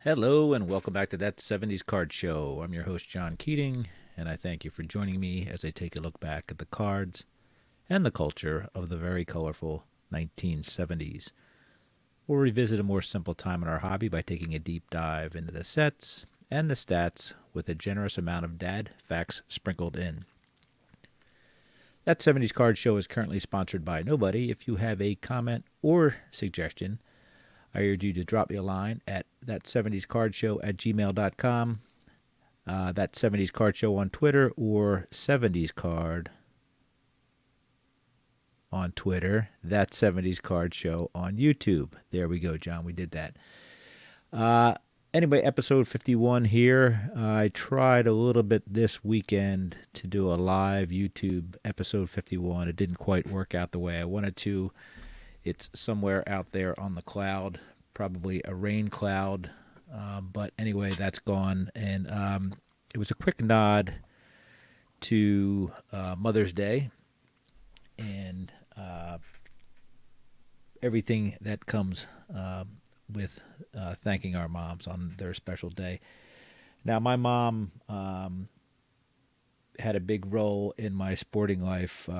Hello and welcome back to That 70s Card Show. I'm your host, John Keating, and I thank you for joining me as I take a look back at the cards and the culture of the very colorful 1970s. We'll revisit a more simple time in our hobby by taking a deep dive into the sets and the stats with a generous amount of dad facts sprinkled in. That 70s Card Show is currently sponsored by nobody. If you have a comment or suggestion, I urge you to drop me a line at that70scardshow at gmail.com, that 70s Card Show on Twitter, or 70s Card on Twitter, that 70s Card Show on YouTube. There we go, John. We did that. Uh, anyway, episode 51 here. I tried a little bit this weekend to do a live YouTube episode 51. It didn't quite work out the way I wanted to. It's somewhere out there on the cloud, probably a rain cloud. But anyway, that's gone. And it was a quick nod to Mother's Day and everything that comes with thanking our moms on their special day. Now, my mom had a big role in my sporting life.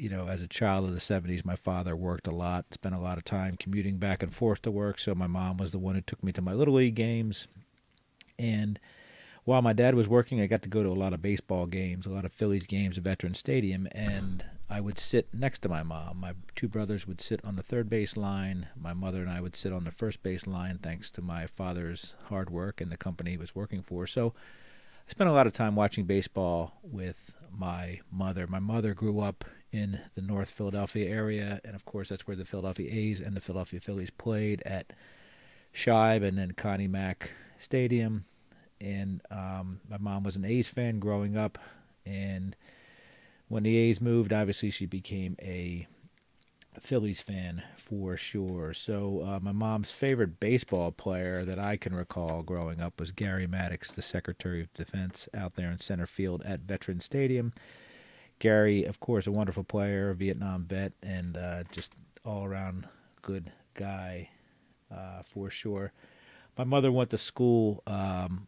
As a child of the 70s, my father worked a lot, spent a lot of time commuting back and forth to work. So my mom was the one who took me to my Little League games. And while my dad was working, I got to go to a lot of baseball games, a lot of Phillies games at Veterans Stadium. And I would sit next to my mom. My two brothers would sit on the third base line. My mother and I would sit on the first base line, thanks to my father's hard work and the company he was working for. So I spent a lot of time watching baseball with my mother. My mother grew up in the North Philadelphia area, and of course that's where the Philadelphia A's and the Philadelphia Phillies played at Shibe and then Connie Mack Stadium. And my mom was an A's fan growing up, and when the A's moved, obviously she became a Phillies fan for sure. So my mom's favorite baseball player that I can recall growing up was Gary Maddox, the Secretary of Defense, out there in center field at Veterans Stadium. Gary, of course, a wonderful player, Vietnam vet, and just all-around good guy for sure. My mother went to school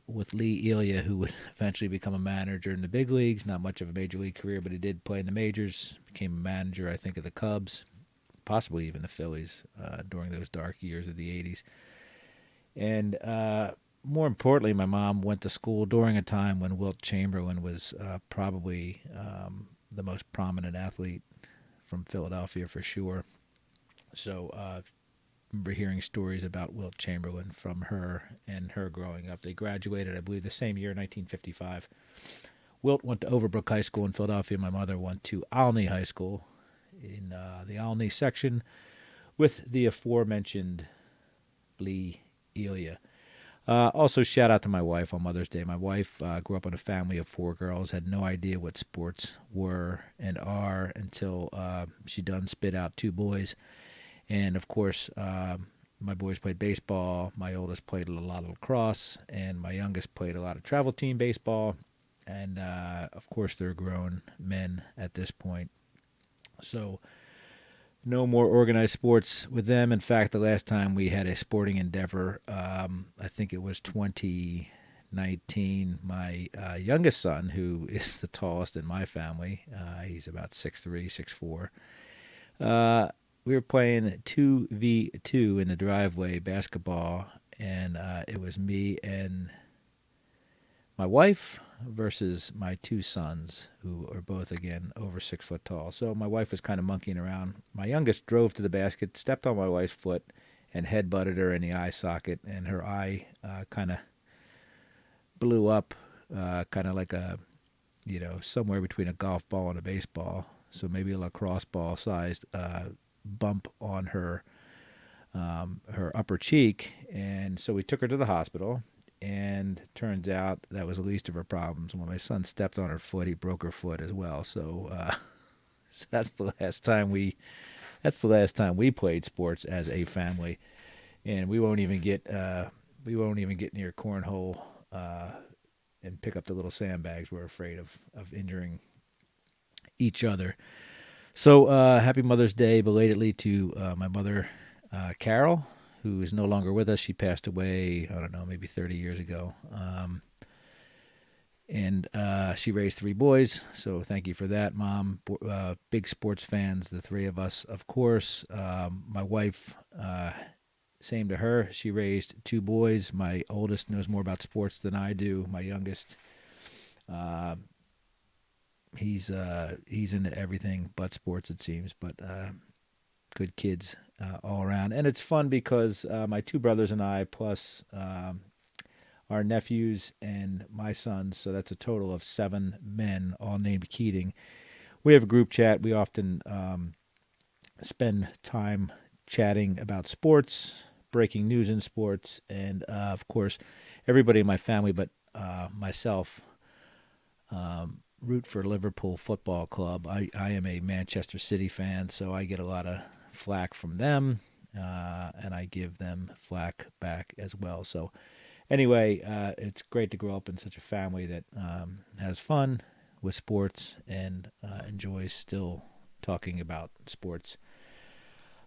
with Lee Elia, who would eventually become a manager in the big leagues. Not much of a major league career, but he did play in the majors. Became a manager, I think, of the Cubs, possibly even the Phillies during those dark years of the 80s. And more importantly, my mom went to school during a time when Wilt Chamberlain was probably the most prominent athlete from Philadelphia for sure. So I remember hearing stories about Wilt Chamberlain from her and her growing up. They graduated, I believe, the same year, 1955. Wilt went to Overbrook High School in Philadelphia. My mother went to Olney High School in the Olney section with the aforementioned Lee Elia. Also, shout out to my wife on Mother's Day. My wife grew up in a family of four girls, had no idea what sports were and are until she done spit out two boys. And of course, my boys played baseball. My oldest played a lot of lacrosse, and my youngest played a lot of travel team baseball. And of course, they're grown men at this point. So no more organized sports with them. In fact, the last time we had a sporting endeavor, I think it was 2019. My youngest son, who is the tallest in my family, he's about 6'3", 6'4". We were playing 2v2 in the driveway basketball, and it was me and my wife versus my two sons, who are both, again, over 6 foot tall. So my wife was kind of monkeying around. My youngest drove to the basket, stepped on my wife's foot, and head-butted her in the eye socket, and her eye kind of blew up, kind of like somewhere between a golf ball and a baseball. So maybe a lacrosse ball sized bump on her upper cheek. And so we took her to the hospital. And turns out that was the least of her problems. When my son stepped on her foot, he broke her foot as well. So, so that's the last time we played sports as a family, and we won't even get near cornhole and pick up the little sandbags. We're afraid of injuring each other. So happy Mother's Day belatedly to my mother, Carol, who is no longer with us. She passed away, I don't know, maybe 30 years ago. And she raised 3 boys, so thank you for that, Mom. Big sports fans, the 3 of us, of course. My wife, same to her. She raised 2 boys. My oldest knows more about sports than I do. My youngest, he's into everything but sports, it seems. But good kids all around, and it's fun because my 2 brothers and I, plus our nephews and my sons, so that's a total of 7 men, all named Keating. We have a group chat. We often spend time chatting about sports, breaking news in sports, and of course, everybody in my family but myself root for Liverpool Football Club. I am a Manchester City fan, so I get a lot of flack from them, and I give them flack back as well. So anyway, it's great to grow up in such a family that has fun with sports and enjoys still talking about sports.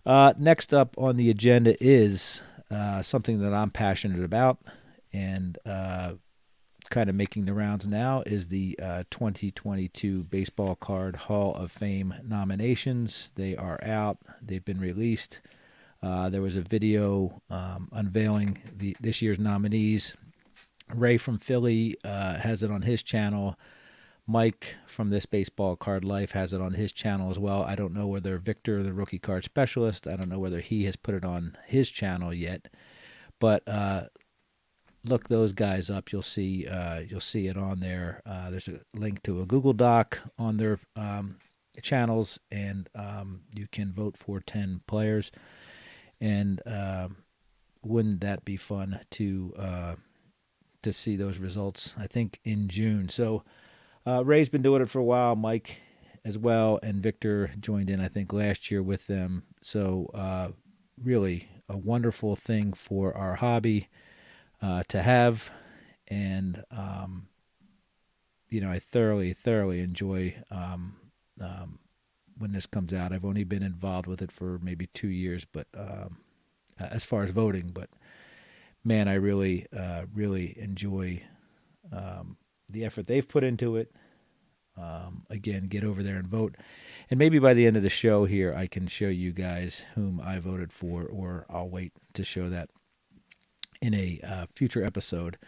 Next up on the agenda is something that I'm passionate about and kind of making the rounds now is the 2022 Baseball Card Hall of Fame nominations. They are out. They've been released. There was a video unveiling this year's nominees. Ray from Philly has it on his channel. Mike from This Baseball Card Life has it on his channel as well. I don't know whether Victor, the rookie card specialist, I don't know whether he has put it on his channel yet. But look those guys up. You'll see it on there. There's a link to a Google Doc on their channels, and you can vote for 10 players. And wouldn't that be fun to see those results? I think in June. So Ray's been doing it for a while. Mike as well, and Victor joined in I think last year with them. So really a wonderful thing for our hobby to have, and I thoroughly enjoy when this comes out. I've only been involved with it for maybe 2 years, but as far as voting, but man, I really enjoy the effort they've put into it. Again, get over there and vote, and maybe by the end of the show here, I can show you guys whom I voted for, or I'll wait to show that in a future episode.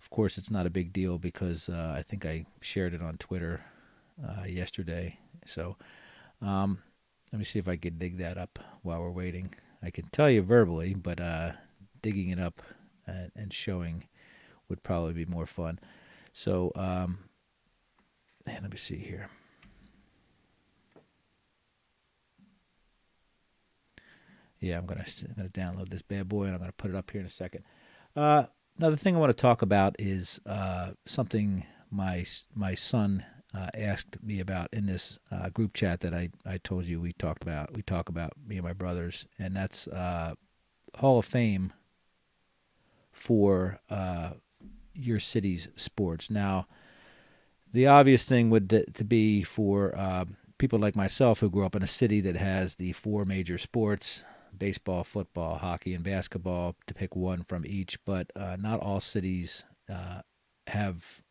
Of course, it's not a big deal because I think I shared it on Twitter yesterday. So let me see if I can dig that up while we're waiting. I can tell you verbally, but digging it up and showing would probably be more fun. So let me see here. Yeah, I'm gonna download this bad boy, and I'm gonna put it up here in a second. Another thing I want to talk about is something my son asked me about in this group chat that I told you we talk about, me and my brothers, and that's Hall of Fame for your city's sports. Now, the obvious thing would to be for people like myself who grew up in a city that has the 4 major sports: baseball, football, hockey, and basketball, to pick one from each. But not all cities have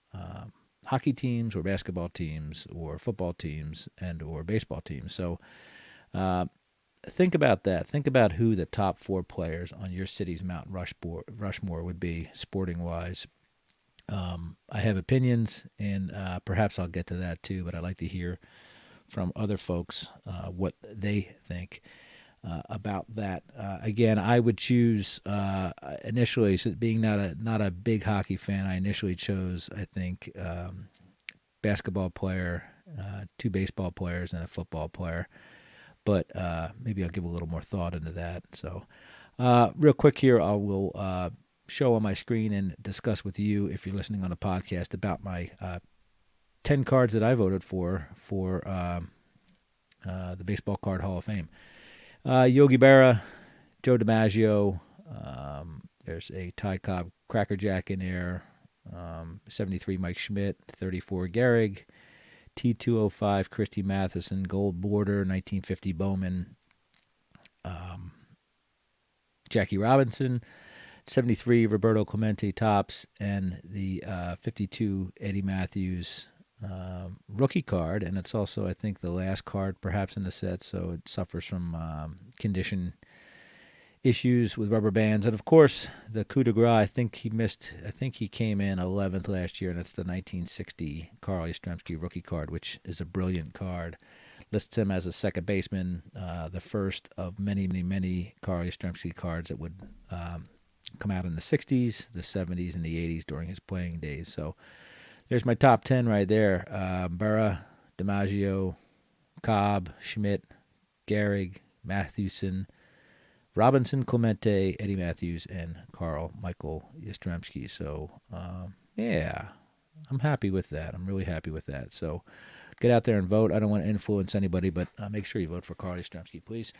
hockey teams or basketball teams or football teams and or baseball teams. So think about that. Think about who the top 4 players on your city's Mount Rushmore would be, sporting-wise. I have opinions, and perhaps I'll get to that too, but I'd like to hear from other folks what they think about that. Again, I would choose initially, so being not a big hockey fan, I initially chose, I think, basketball player, 2 baseball players, and a football player. But maybe I'll give a little more thought into that. So real quick here, I will show on my screen and discuss with you, if you're listening on a podcast, about my 10 cards that I voted for the Baseball Card Hall of Fame. Yogi Berra, Joe DiMaggio, there's a Ty Cobb Cracker Jack in there, 73 Mike Schmidt, 34 Gehrig, T205 Christy Matheson, Gold Border, 1950 Bowman, Jackie Robinson, 73 Roberto Clemente Topps, and the 52 Eddie Matthews rookie card. And it's also, I think, the last card perhaps in the set, so it suffers from condition issues with rubber bands. And of course, the coup de grace, I think he came in 11th last year, and it's the 1960 Carl Yastrzemski rookie card, which is a brilliant card. Lists him as a second baseman, the first of many, many, many Carl Yastrzemski cards that would come out in the 60s, the 70s, and the 80s during his playing days. So there's my top 10 right there. Berra, DiMaggio, Cobb, Schmidt, Gehrig, Mathewson, Robinson, Clemente, Eddie Matthews, and Carl Michael Yastrzemski. So, yeah, I'm happy with that. I'm really happy with that. So get out there and vote. I don't want to influence anybody, but make sure you vote for Carl Yastrzemski, please.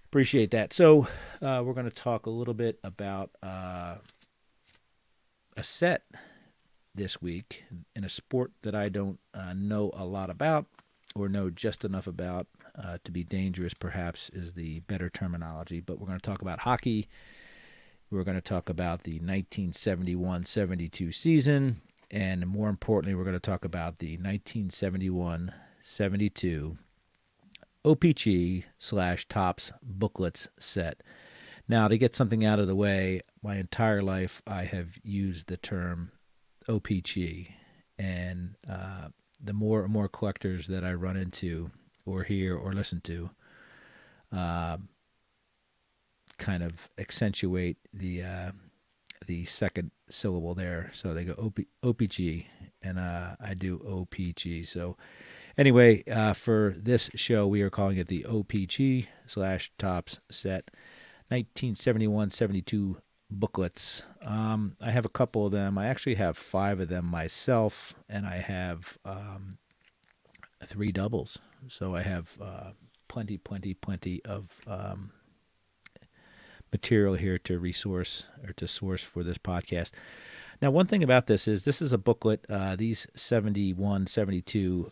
Appreciate that. So we're going to talk a little bit about a set this week in a sport that I don't know a lot about or know just enough about to be dangerous, perhaps, is the better terminology. But we're going to talk about hockey. We're going to talk about the 1971-72 season. And more importantly, we're going to talk about the 1971-72 O-Pee-Chee / Topps booklets set. Now, to get something out of the way, my entire life I have used the term O-Pee-Chee. And the more and more collectors that I run into or hear or listen to kind of accentuate the second syllable there. So they go O-Pee-Chee, and I do O-Pee-Chee. So anyway, for this show, we are calling it the O-Pee-Chee / Topps set, 1971-72 booklets. I have a couple of them. I actually have 5 of them myself, and I have 3 doubles. So I have plenty of material here to resource or to source for this podcast. Now, one thing about this is a booklet. These 71, 72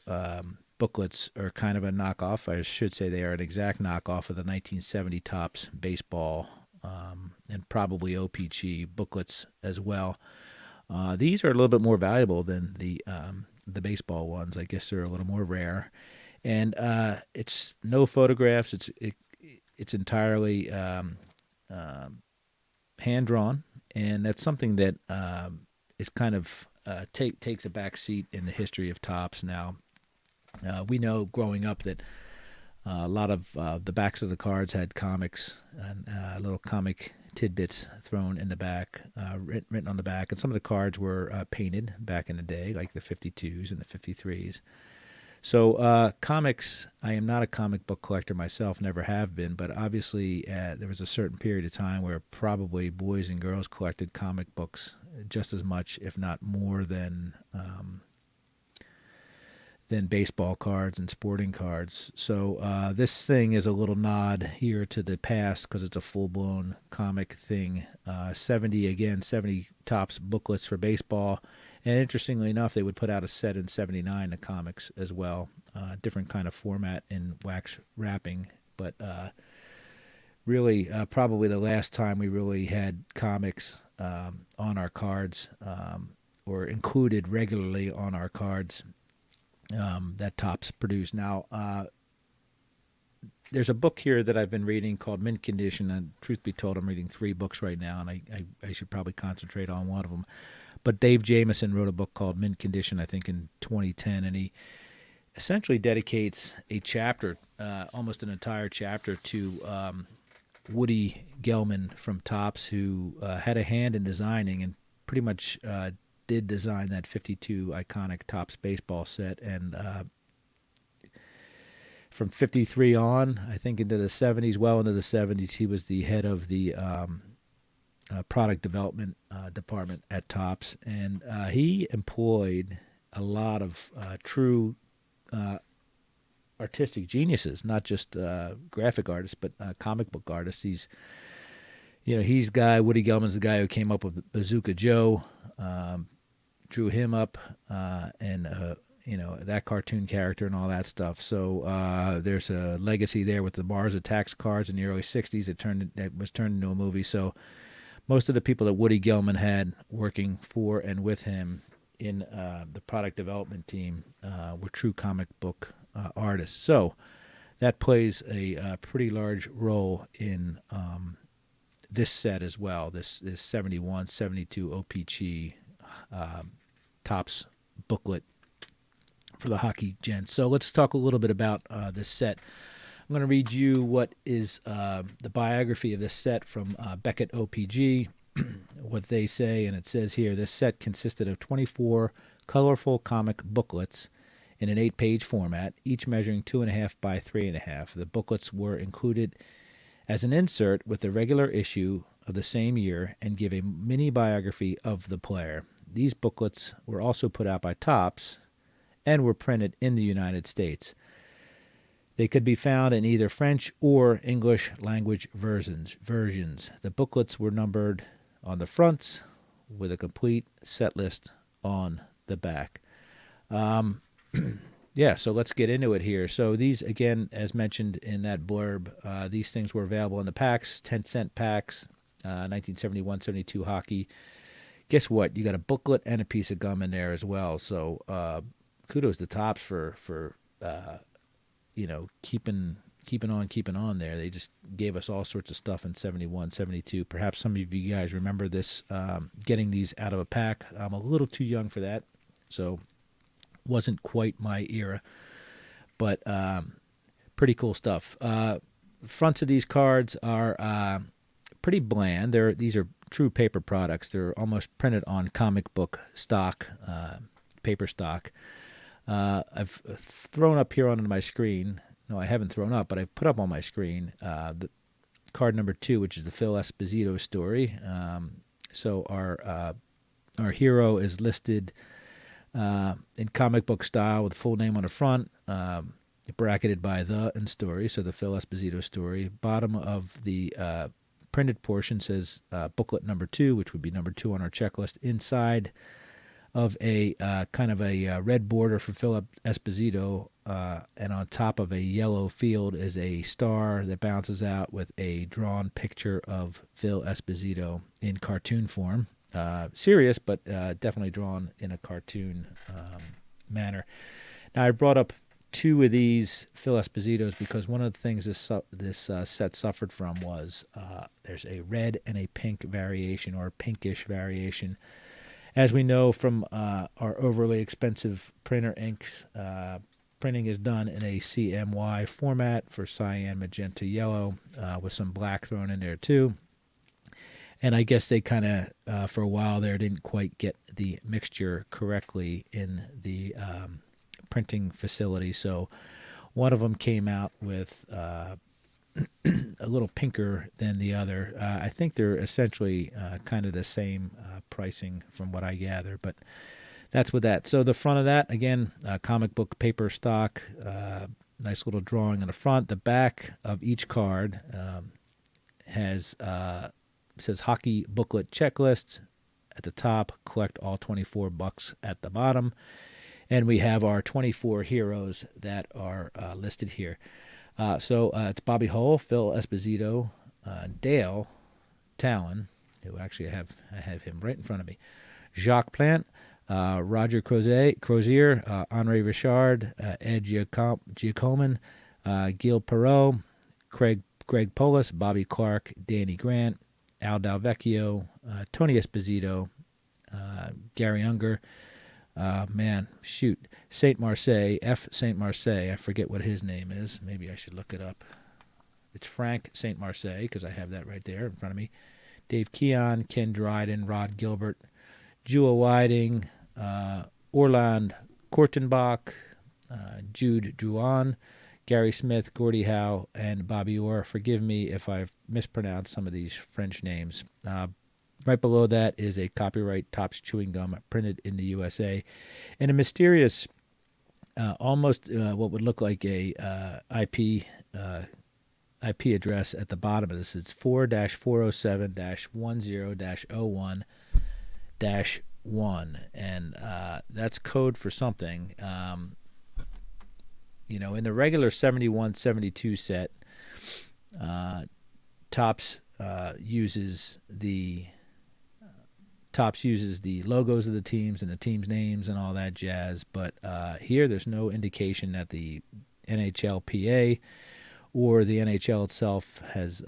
booklets are kind of a knockoff. I should say they are an exact knockoff of the 1970 Topps baseball and probably O-Pee-Chee booklets as well. These are a little bit more valuable than the baseball ones. I guess they're a little more rare, and it's no photographs. It's entirely hand drawn, and that's something that is kind of takes a back seat in the history of Topps now. We know growing up that a lot of the backs of the cards had comics and little comic tidbits thrown in the back, written on the back. And some of the cards were painted back in the day, like the 52s and the 53s. So comics, I am not a comic book collector myself, never have been, but obviously there was a certain period of time where probably boys and girls collected comic books just as much, if not more, than baseball cards and sporting cards. So this thing is a little nod here to the past because it's a full-blown comic thing. 70 Topps booklets for baseball. And interestingly enough, they would put out a set in 79 of comics as well. Different kind of format in wax wrapping. But really, probably the last time we really had comics on our cards or included regularly on our cards that Topps produced. Now, there's a book here that I've been reading called Mint Condition, and truth be told, I'm reading 3 books right now, and I should probably concentrate on one of them. But Dave Jamieson wrote a book called Mint Condition, I think, in 2010, and he essentially dedicates a chapter, almost an entire chapter, to Woody Gelman from Topps, who had a hand in designing and pretty much did design that 52 iconic Topps baseball set. And from 53 on, I think into the 70s, well into the 70s, he was the head of the product development department at Topps. And he employed a lot of true artistic geniuses, not just graphic artists, but comic book artists. Woody Gelman's the guy who came up with Bazooka Joe, drew him up, and that cartoon character and all that stuff. So there's a legacy there with the Mars Attacks cards in the early '60s. It was turned into a movie. So most of the people that Woody Gelman had working for and with him in the product development team were true comic book artists. So that plays a pretty large role in this set as well. This 71, 72 O-Pee-Chee Topps booklet for the hockey gents. So let's talk a little bit about this set. I'm going to read you what is the biography of this set from Beckett O-Pee-Chee, what they say, and it says here, this set consisted of 24 colorful comic booklets in an 8-page format, each measuring 2.5 by 3.5. The booklets were included as an insert with the regular issue of the same year and give a mini biography of the player. These booklets were also put out by Topps and were printed in the United States. They could be found in either French or English language versions. The booklets were numbered on the fronts with a complete set list on the back. Yeah, so let's get into it here. So these, again, as mentioned in that blurb, these things were available in the packs, 10-cent packs, 1971-72 hockey. Guess what? You got a booklet and a piece of gum in there as well. So kudos to Topps for keeping on there. They just gave us all sorts of stuff in 71, 72. Perhaps some of you guys remember this, getting these out of a pack. I'm a little too young for that, so wasn't quite my era, but pretty cool stuff. Fronts of these cards are pretty bland. These are true paper products. They're almost printed on comic book stock, paper stock. I've thrown up here on my screen. No, I haven't thrown up, but I put up on my screen the card number 2, which is the Phil Esposito story. So our hero is listed in comic book style with the full name on the front, bracketed by the and story, so the Phil Esposito story. Bottom of the printed portion says booklet number 2, which would be number 2 on our checklist. Inside of a kind of a red border for Phil Esposito, and on top of a yellow field is a star that bounces out with a drawn picture of Phil Esposito in cartoon form. Serious, but definitely drawn in a cartoon manner. Now, I brought up 2 of these Phil Espositos because one of the things this set suffered from was there's a red and a pink variation, or pinkish variation. As we know from our overly expensive printer inks, printing is done in a CMY format for cyan, magenta, yellow, with some black thrown in there too. And I guess they kind of, for a while there, didn't quite get the mixture correctly in the printing facility. So one of them came out with a little pinker than the other. I think they're essentially kind of the same pricing from what I gather, but that's with that. So the front of that, again, comic book paper stock, nice little drawing on the front. The back of each card says Hockey Booklet Checklist at the top, collect all 24 bucks at the bottom. And we have our 24 heroes that are listed here. So it's Bobby Hull, Phil Esposito, Dale Talon, who actually I have him right in front of me, Jacques Plant, Roger Crozier, Henri Richard, Ed Giacomin, Gil Perreault, Greg Polis, Bobby Clark, Danny Grant, Al Dalvecchio, Tony Esposito, Gary Unger, Saint Marseille, F. Saint Marseille. I forget what his name is. Maybe I should look it up. It's Frank Saint Marseille, because I have that right there in front of me. Dave Keon, Ken Dryden, Rod Gilbert, Jewel Whiting, Orland Kortenbach, Jude Drouin, Gary Smith, Gordie Howe, and Bobby Orr. Forgive me if I've mispronounced some of these French names. Right below that is a copyright Topps chewing gum printed in the USA, and a mysterious, almost what would look like a IP address at the bottom of this. It's 4-407-10-01- 1, and that's code for something. In the regular 71, 72 set, Topps uses the logos of the teams and the teams' names and all that jazz. But here, there's no indication that the NHLPA or the NHL itself has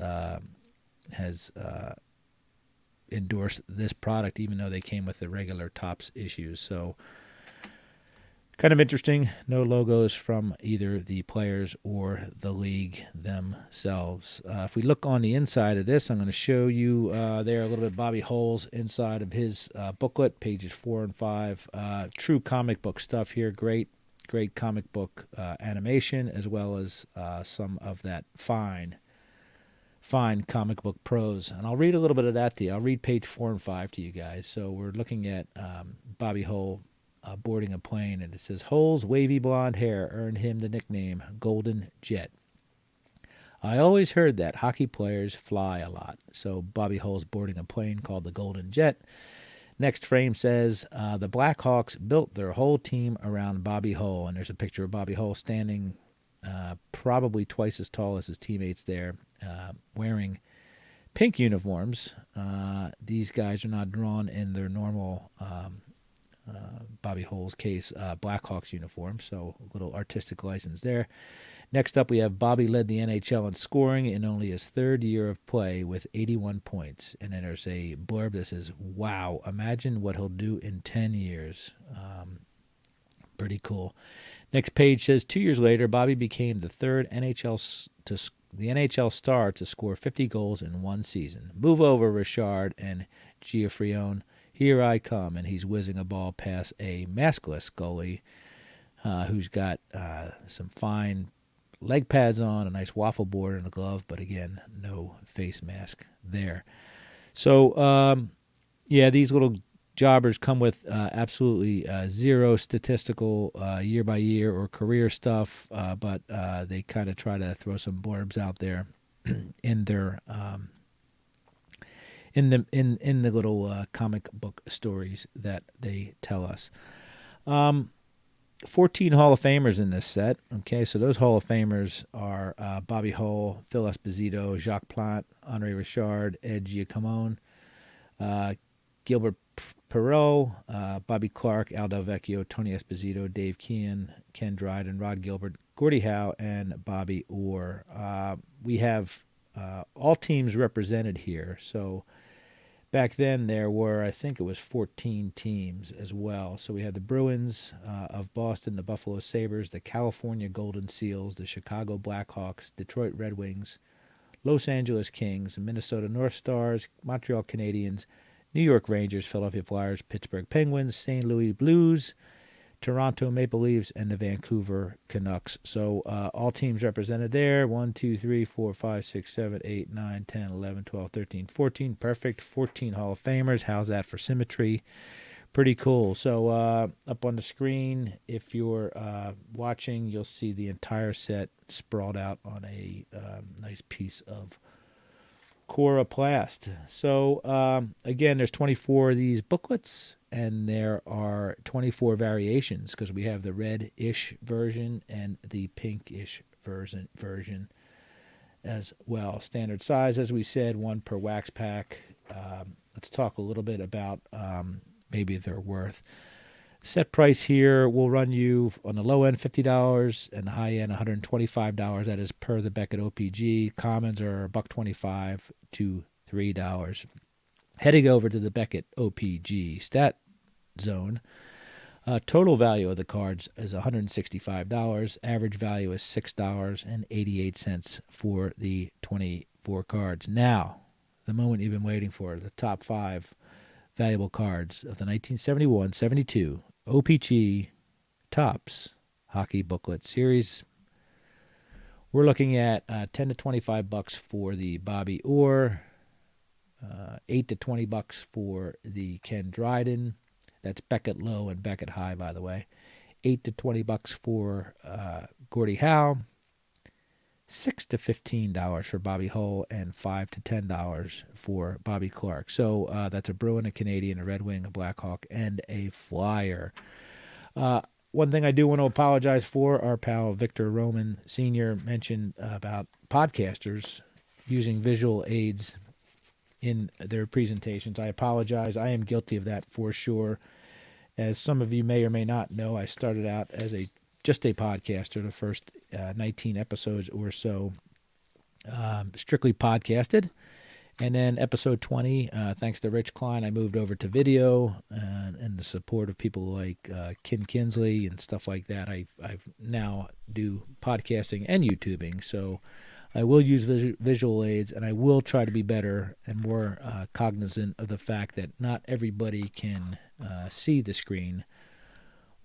endorsed this product, even though they came with the regular Topps issues. So kind of interesting. No logos from either the players or the league themselves. If we look on the inside of this, I'm going to show you there a little bit of Bobby Hull's inside of his booklet, pages 4 and 5. True comic book stuff here. Great comic book animation, as well as some of that fine comic book prose. And I'll read a little bit of that to you. I'll read page 4 and 5 to you guys. So we're looking at Bobby Hull boarding a plane, and it says, Hull's wavy blonde hair earned him the nickname Golden Jet. I always heard that hockey players fly a lot, so Bobby Hull's boarding a plane called the Golden Jet. Next frame says, the Blackhawks built their whole team around Bobby Hull, and there's a picture of Bobby Hull standing probably twice as tall as his teammates there, wearing pink uniforms. These guys are not drawn in their normal Bobby Hull's case, Blackhawks uniform, so a little artistic license there. Next up, we have Bobby led the NHL in scoring in only his third year of play with 81 points. And then there's a blurb that says, wow, imagine what he'll do in 10 years. Pretty cool. Next page says, 2 years later, Bobby became the third NHL star to score 50 goals in one season. Move over, Richard and Giaffrione. Here I come, and he's whizzing a ball past a maskless goalie who's got some fine leg pads on, a nice waffle board and a glove, but again, no face mask there. So, these little jobbers come with absolutely zero statistical year-by-year or career stuff, but they kind of try to throw some blurbs out there in their in the little comic book stories that they tell us. 14 Hall of Famers in this set. Okay, so those Hall of Famers are Bobby Hull, Phil Esposito, Jacques Plante, Henri Richard, Ed Giacomone, Gilbert Perreault, Bobby Clark, Al Del Vecchio, Tony Esposito, Dave Kean, Ken Dryden, Rod Gilbert, Gordie Howe, and Bobby Orr. We have all teams represented here. So back then there were, I think it was 14 teams as well. So we had the Bruins of Boston, the Buffalo Sabres, the California Golden Seals, the Chicago Blackhawks, Detroit Red Wings, Los Angeles Kings, Minnesota North Stars, Montreal Canadiens, New York Rangers, Philadelphia Flyers, Pittsburgh Penguins, St. Louis Blues, Toronto Maple Leafs, and the Vancouver Canucks. So all teams represented there. 1, 2, 3, 4, 5, 6, 7, 8, 9, 10, 11, 12, 13, 14. Perfect. 14 Hall of Famers. How's that for symmetry? Pretty cool. So up on the screen, if you're watching, you'll see the entire set sprawled out on a nice piece of Coroplast. So again, there's 24 of these booklets, and there are 24 variations because we have the red-ish version and the pink-ish version as well. Standard size, as we said, 1 per wax pack. Let's talk a little bit about maybe their worth. Set price here will run you on the low end $50 and the high end $125. That is per the Beckett O-Pee-Chee. Commons are $1.25 to $3. Heading over to the Beckett O-Pee-Chee Stat Zone, total value of the cards is $165. Average value is $6.88 for the 24 cards. Now, the moment you've been waiting for, the top 5 valuable cards of the 1971-72 O-Pee-Chee Topps Hockey Booklet Series. We're looking at $10 to $25 for the Bobby Orr, $8 to $20 for the Ken Dryden. That's Beckett Low and Beckett High, by the way. $8 to $20 for Gordie Howe. $6 to $15 for Bobby Hull, and $5 to $10 for Bobby Clark. So that's a Bruin, a Canadian, a Red Wing, a Blackhawk, and a Flyer. One thing I do want to apologize for, our pal Victor Roman Sr. mentioned about podcasters using visual aids in their presentations. I apologize. I am guilty of that for sure. As some of you may or may not know, I started out as just a podcaster. The first 19 episodes or so strictly podcasted. And then episode 20, thanks to Rich Klein, I moved over to video and the support of people like Kim Kinsley and stuff like that. I've now do podcasting and YouTubing. So I will use visual aids, and I will try to be better and more cognizant of the fact that not everybody can see the screen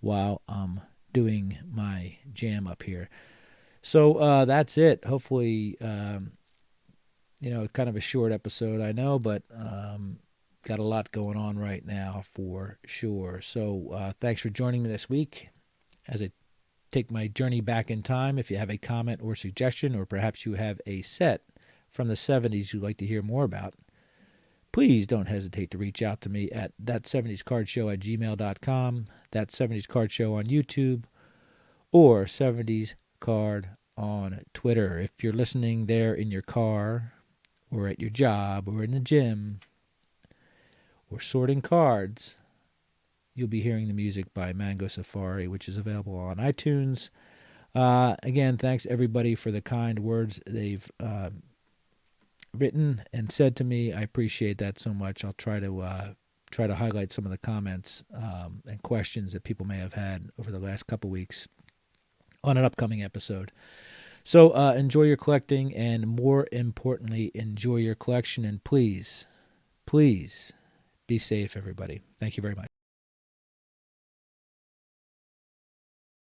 while I'm doing my jam up here. So that's it. Hopefully, kind of a short episode, I know, but got a lot going on right now for sure. So thanks for joining me this week as I take my journey back in time. If you have a comment or suggestion, or perhaps you have a set from the 70s you'd like to hear more about, please don't hesitate to reach out to me at ThatSeventiesCardShow@gmail.com, ThatSeventiesCardShow on YouTube, or 70s Card on Twitter. If you're listening there in your car, or at your job, or in the gym, or sorting cards, you'll be hearing the music by Mango Safari, which is available on iTunes. Again, thanks everybody for the kind words they've written and said to me. I appreciate that so much. I'll try to highlight some of the comments and questions that people may have had over the last couple weeks on an upcoming episode. So enjoy your collecting, and more importantly, enjoy your collection. And please, please be safe, everybody. Thank you very much.